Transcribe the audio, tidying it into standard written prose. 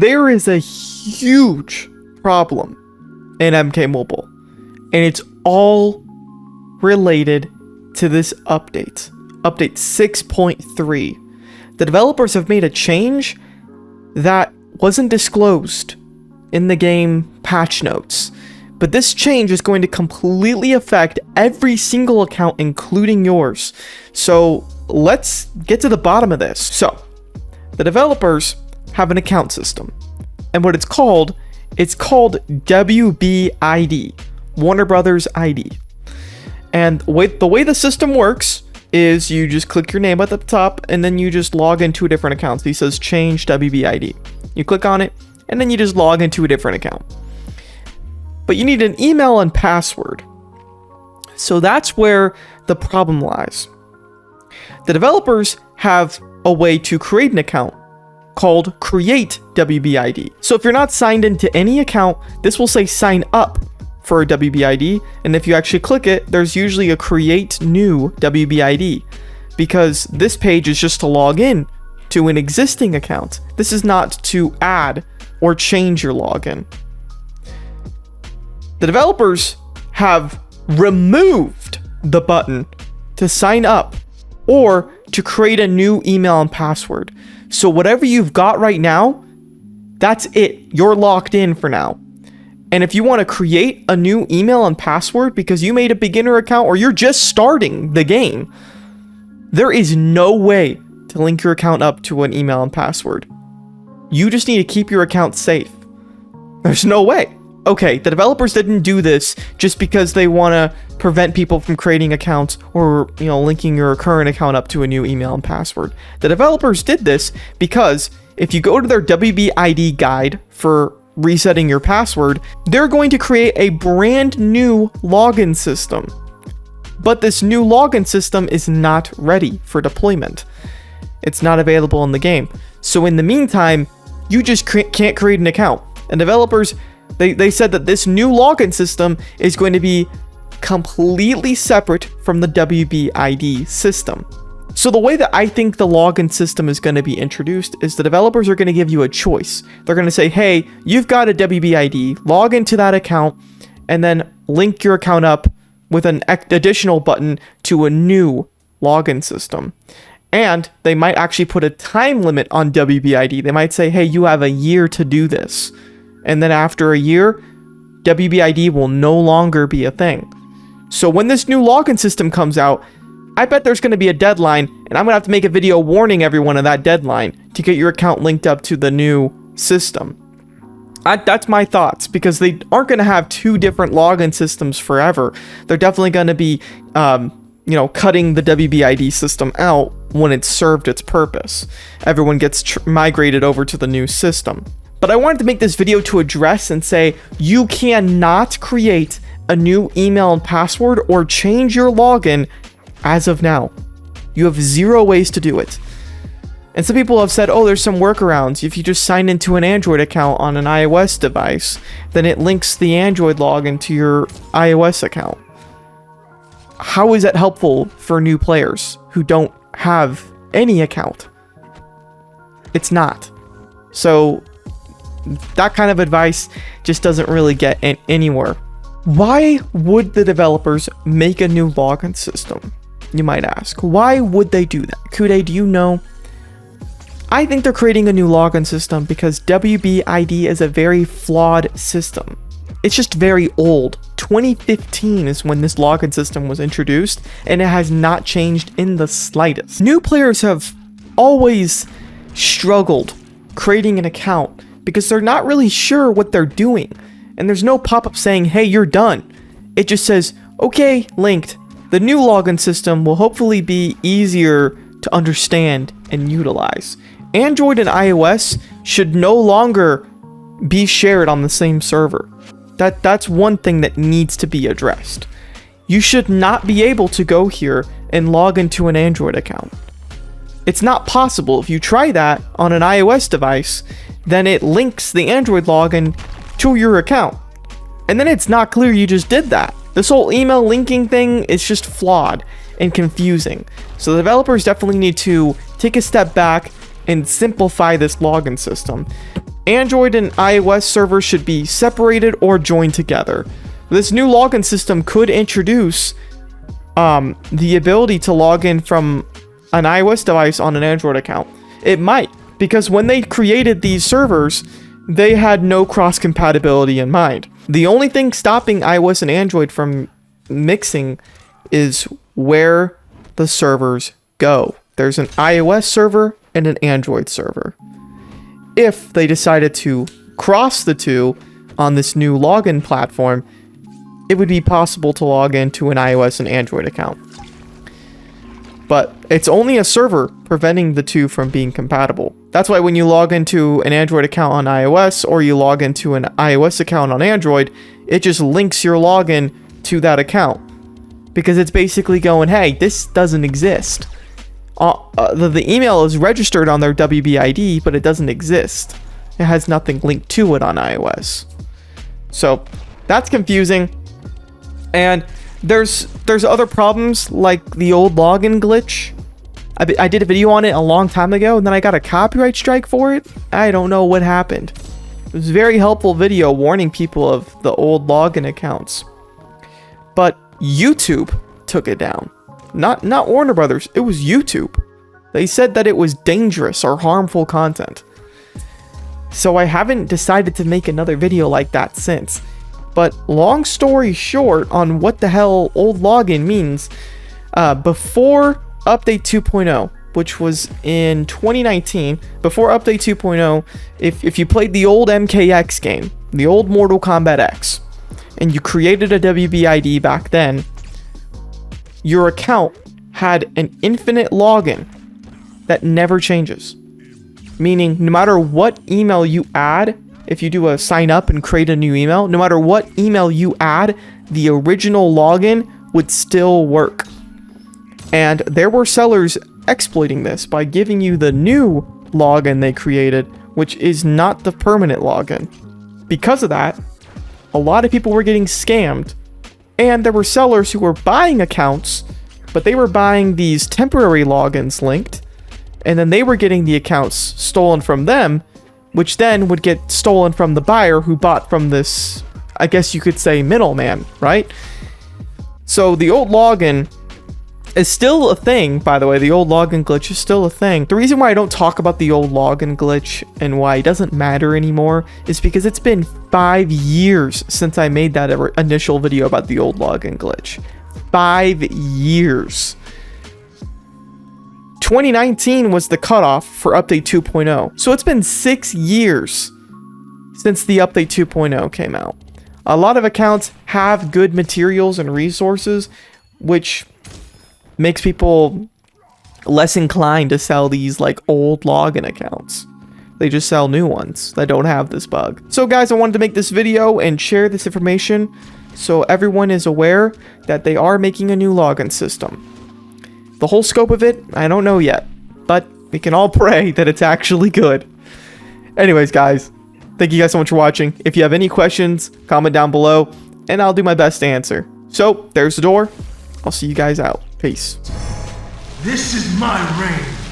there is a huge problem in MK Mobile, and it's all related to this update 6.3. The developers have made a change that wasn't disclosed in the game patch notes, but this change is going to completely affect every single account, including yours. So let's get to the bottom of this. So the developers have an account system, and what it's called WBID, Warner Brothers ID. And the way the system works is you just click your name at the top, and then you just log into a different account. So he says change WBID. You click on it, and then you just log into a different account. But you need an email and password. So that's where the problem lies. The developers have a way to create an account called Create WBID. So if you're not signed into any account, this will say sign up for a WBID, and if you actually click it, there's usually a Create New WBID, because this page is just to log in to an existing account. This is not to add or change your login. The developers have removed the button to sign up or to create a new email and password. So whatever you've got right now, that's it. You're locked in for now. And if you want to create a new email and password because you made a beginner account or you're just starting the game, there is no way to link your account up to an email and password. You just need to keep your account safe. There's no way. Okay, the developers didn't do this just because they want to prevent people from creating accounts or, linking your current account up to a new email and password. The developers did this because if you go to their WBID guide for resetting your password, they're going to create a brand new login system. But this new login system is not ready for deployment. It's not available in the game. So in the meantime, you just can't create an account. And developers, they said that this new login system is going to be completely separate from the WBID system. So the way that I think the login system is going to be introduced is the developers are going to give you a choice. They're going to say, hey, you've got a WBID, log into that account, and then link your account up with an additional button to a new login system. And they might actually put a time limit on WBID. They might say, hey, you have a year to do this. And then after a year, WBID will no longer be a thing. So when this new login system comes out, I bet there's going to be a deadline, and I'm going to have to make a video warning everyone of that deadline to get your account linked up to the new system. That's my thoughts, because they aren't going to have two different login systems forever. They're definitely going to be, cutting the WBID system out when it's served its purpose. Everyone gets migrated over to the new system. But I wanted to make this video to address and say, you cannot create a new email and password or change your login as of now. You have 0 ways to do it. And some people have said, oh, there's some workarounds. If you just sign into an Android account on an iOS device, then it links the Android login to your iOS account. How is that helpful for new players who don't have any account? It's not. So that kind of advice just doesn't really get anywhere. Why would the developers make a new login system? You might ask. Why would they do that? Kude, do you know? I think they're creating a new login system because WBID is a very flawed system. It's just very old. 2015 is when this login system was introduced, and it has not changed in the slightest. New players have always struggled creating an account because they're not really sure what they're doing. And there's no pop-up saying, hey, you're done. It just says, okay, linked. The new login system will hopefully be easier to understand and utilize. Android and iOS should no longer be shared on the same server. That's one thing that needs to be addressed. You should not be able to go here and log into an Android account. It's not possible. If you try that on an iOS device, then it links the Android login to your account. And then it's not clear you just did that. This whole email linking thing is just flawed and confusing. So the developers definitely need to take a step back and simplify this login system. Android and iOS servers should be separated or joined together. This new login system could introduce the ability to log in from an iOS device on an Android account. It might, because when they created these servers, they had no cross-compatibility in mind. The only thing stopping iOS and Android from mixing is where the servers go. There's an iOS server and an Android server. If they decided to cross the two on this new login platform, it would be possible to log into an iOS and Android account. But it's only a server preventing the two from being compatible. That's why when you log into an Android account on iOS or you log into an iOS account on Android, it just links your login to that account. Because it's basically going, hey, this doesn't exist. The email is registered on their WebID, but it doesn't exist. It has nothing linked to it on iOS. So that's confusing. And there's other problems like the old login glitch. I did a video on it a long time ago, and then I got a copyright strike for it. I don't know what happened. It was a very helpful video warning people of the old login accounts. But YouTube took it down. Not Warner Brothers, it was YouTube. They said that it was dangerous or harmful content. So I haven't decided to make another video like that since. But long story short on what the hell old login means, before update 2.0, which was in 2019, before update 2.0, if you played the old MKX game, the old Mortal Kombat X, and you created a WebID back then, your account had an infinite login that never changes. Meaning, no matter what email you add, if you do a sign up and create a new email, no matter what email you add, the original login would still work. And there were sellers exploiting this by giving you the new login they created, which is not the permanent login. Because of that, a lot of people were getting scammed, and there were sellers who were buying accounts, but they were buying these temporary logins linked, and then they were getting the accounts stolen from them, which then would get stolen from the buyer who bought from this, I guess you could say, middleman, right? So the old login is still a thing, by the way. The old login glitch is still a thing. The reason why I don't talk about the old login glitch and why it doesn't matter anymore is because it's been 5 years since I made that initial video about the old login glitch. 5 years. 2019 was the cutoff for update 2.0. So it's been 6 years since the update 2.0 came out. A lot of accounts have good materials and resources, which makes people less inclined to sell these like old login accounts. They just sell new ones that don't have this bug. So guys, I wanted to make this video and share this information so everyone is aware that they are making a new login system. The whole scope of it, I don't know yet, but we can all pray that it's actually good. Anyways, guys, thank you guys so much for watching. If you have any questions, comment down below, and I'll do my best to answer. So, there's the door. I'll see you guys out. Peace. This is my reign.